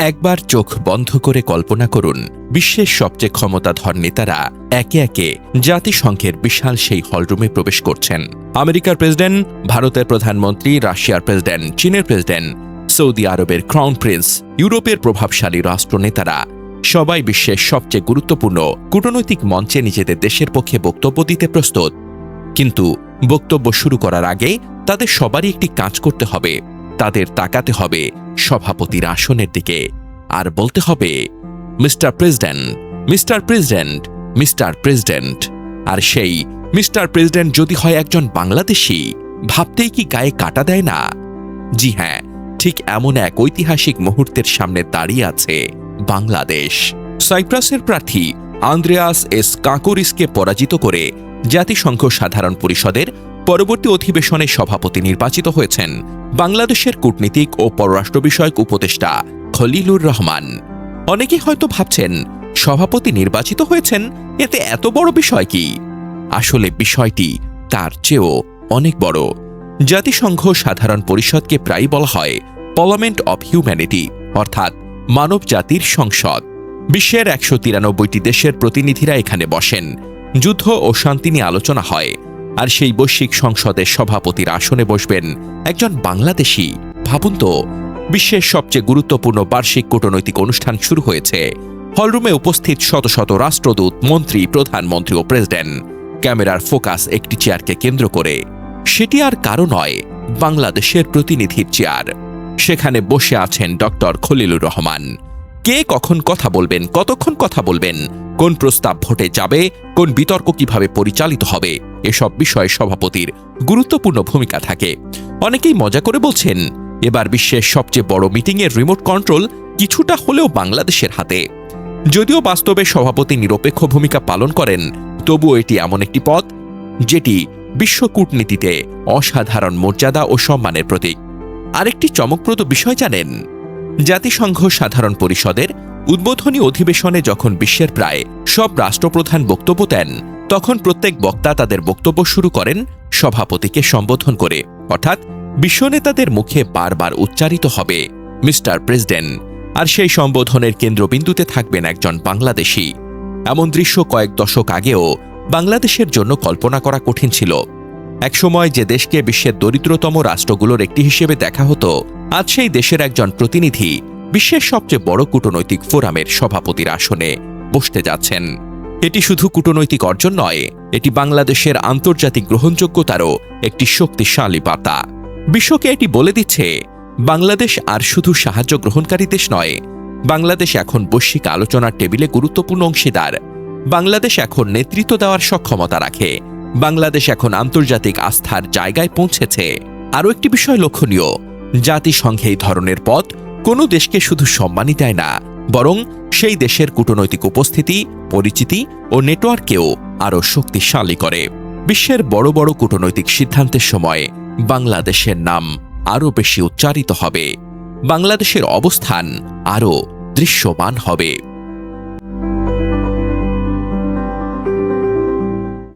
একবার চোখ বন্ধ করে কল্পনা করুন, বিশ্বের সবচেয়ে ক্ষমতাধর নেতারা একে একে জাতিসংঘের বিশাল সেই হলরুমে প্রবেশ করছেন। আমেরিকার প্রেসিডেন্ট, ভারতের প্রধানমন্ত্রী, রাশিয়ার প্রেসিডেন্ট, চীনের প্রেসিডেন্ট, সৌদি আরবের ক্রাউন প্রিন্স, ইউরোপের প্রভাবশালী রাষ্ট্রনেতারা সবাই বিশ্বের সবচেয়ে গুরুত্বপূর্ণ কূটনৈতিক মঞ্চে নিজেদের দেশের পক্ষে বক্তব্য দিতে প্রস্তুত। কিন্তু বক্তব্য শুরু করার আগে তাদের সবারই একটি কাজ করতে হবে। তাদের তাকাতে হবে সভাপতির আসনের দিকে আর বলতে হবে, mister president, mister president, mister president. আর সেই মিস্টার প্রেসিডেন্ট যদি হয় একজন বাংলাদেশি, ভাবতেই কি গায়ে কাটা দেয় না? জি হ্যাঁ, ঠিক এমন এক ঐতিহাসিক মুহূর্তের সামনে দাঁড়িয়ে আছে বাংলাদেশ। সাইপ্রাসের প্রার্থী আন্দ্রেয়াস এস কাঁকোরিসকে পরাজিত করে জাতিসংঘ সাধারণ পরিষদের পরবর্তী অধিবেশনে সভাপতি নির্বাচিত হয়েছেন বাংলাদেশের কূটনীতিক ও পররাষ্ট্র বিষয়ক উপদেষ্টা খলিলুর রহমান। অনেকেই হয়তো ভাবছেন, সভাপতি নির্বাচিত হয়েছেন, এতে এত বড় বিষয় কি? আসলে বিষয়টি তার চেয়েও অনেক বড়। জাতিসংঘ সাধারণ পরিষদকে প্রায়ই বলা হয় পার্লামেন্ট অব হিউম্যানিটি, অর্থাৎ মানব জাতির সংসদ। বিশ্বের ১৯৩টি দেশের প্রতিনিধিরা এখানে বসেন, যুদ্ধ ও শান্তি নিয়ে আলোচনা হয়। আর সেই বৈশ্বিক সংসদের সভাপতির আসনে বসবেন একজন বাংলাদেশি। ভাবুন তো, বিশ্বের সবচেয়ে গুরুত্বপূর্ণ বার্ষিক কূটনৈতিক অনুষ্ঠান শুরু হয়েছে। হলরুমে উপস্থিত শত শত রাষ্ট্রদূত, মন্ত্রী, প্রধানমন্ত্রী ও প্রেসিডেন্ট। ক্যামেরার ফোকাস একটি চেয়ারকে কেন্দ্র করে। সেটি আর কারো নয়, বাংলাদেশের প্রতিনিধির চেয়ার। সেখানে বসে আছেন ডক্টর খলিলুর রহমান। কে কখন কথা বলবেন, কতক্ষণ কথা বলবেন, কোন প্রস্তাব ভোটে যাবে, কোন বিতর্ক কিভাবে পরিচালিত হবে, এসব বিষয়ে সভাপতির গুরুত্বপূর্ণ ভূমিকা থাকে। অনেকেই মজা করে বলছেন, এবার বিশ্বের সবচেয়ে বড় মিটিংয়ের রিমোট কন্ট্রোল কিছুটা হলেও বাংলাদেশের হাতে। যদিও বাস্তবে সভাপতি নিরপেক্ষ ভূমিকা পালন করেন, তবুও এটি এমন একটি পদ যেটি বিশ্ব কূটনীতিতে অসাধারণ মর্যাদা ও সম্মানের প্রতীক। আরেকটি চমকপ্রদ বিষয় জানেন? জাতিসংঘ সাধারণ পরিষদের উদ্বোধনী অধিবেশনে যখন বিশ্বের প্রায় সব রাষ্ট্রপ্রধান বক্তব্য দেন, তখন প্রত্যেক বক্তা তাদের বক্তব্য শুরু করেন সভাপতিকে সম্বোধন করে, অর্থাৎ বিশ্ব নেতাদের মুখে বারবার উচ্চারিত হবে মিস্টার প্রেসিডেন্ট। আর সেই সম্বোধনের কেন্দ্রবিন্দুতে থাকবেন একজন বাংলাদেশি। এমন দৃশ্য কয়েক দশক আগেও বাংলাদেশের জন্য কল্পনা করা কঠিন ছিল। একসময় যে দেশকে বিশ্বের দরিদ্রতম রাষ্ট্রগুলোর একটি হিসেবে দেখা হতো, আজ সেই দেশের একজন প্রতিনিধি বিশ্বের সবচেয়ে বড় কূটনৈতিক ফোরামের সভাপতির আসনে বসতে যাচ্ছেন। এটি শুধু কূটনৈতিক অর্জন নয়, এটি বাংলাদেশের আন্তর্জাতিক গ্রহণযোগ্যতারও একটি শক্তিশালী বার্তা। বিশ্বকে এটি বলে দিচ্ছে, বাংলাদেশ আর শুধু সাহায্য গ্রহণকারী দেশ নয়, বাংলাদেশ এখন বৈশ্বিক আলোচনার টেবিলে গুরুত্বপূর্ণ অংশীদার। বাংলাদেশ এখন নেতৃত্ব দেওয়ার সক্ষমতা রাখে। বাংলাদেশ এখন আন্তর্জাতিক আস্থার জায়গায় পৌঁছেছে। আরও একটি বিষয় লক্ষণীয়, জাতিসংঘে এই ধরনের পদ কোনো দেশকে শুধু সম্মানই দেয় না, বরং সেই দেশের কূটনৈতিক উপস্থিতি, পরিচিতি ও নেটওয়ার্ককেও আরও শক্তিশালী করে। বিশ্বের বড় বড় কূটনৈতিক সিদ্ধান্তের সময় বাংলাদেশের নাম আরও বেশি উচ্চারিত হবে, বাংলাদেশের অবস্থান আরও দৃশ্যমান হবে।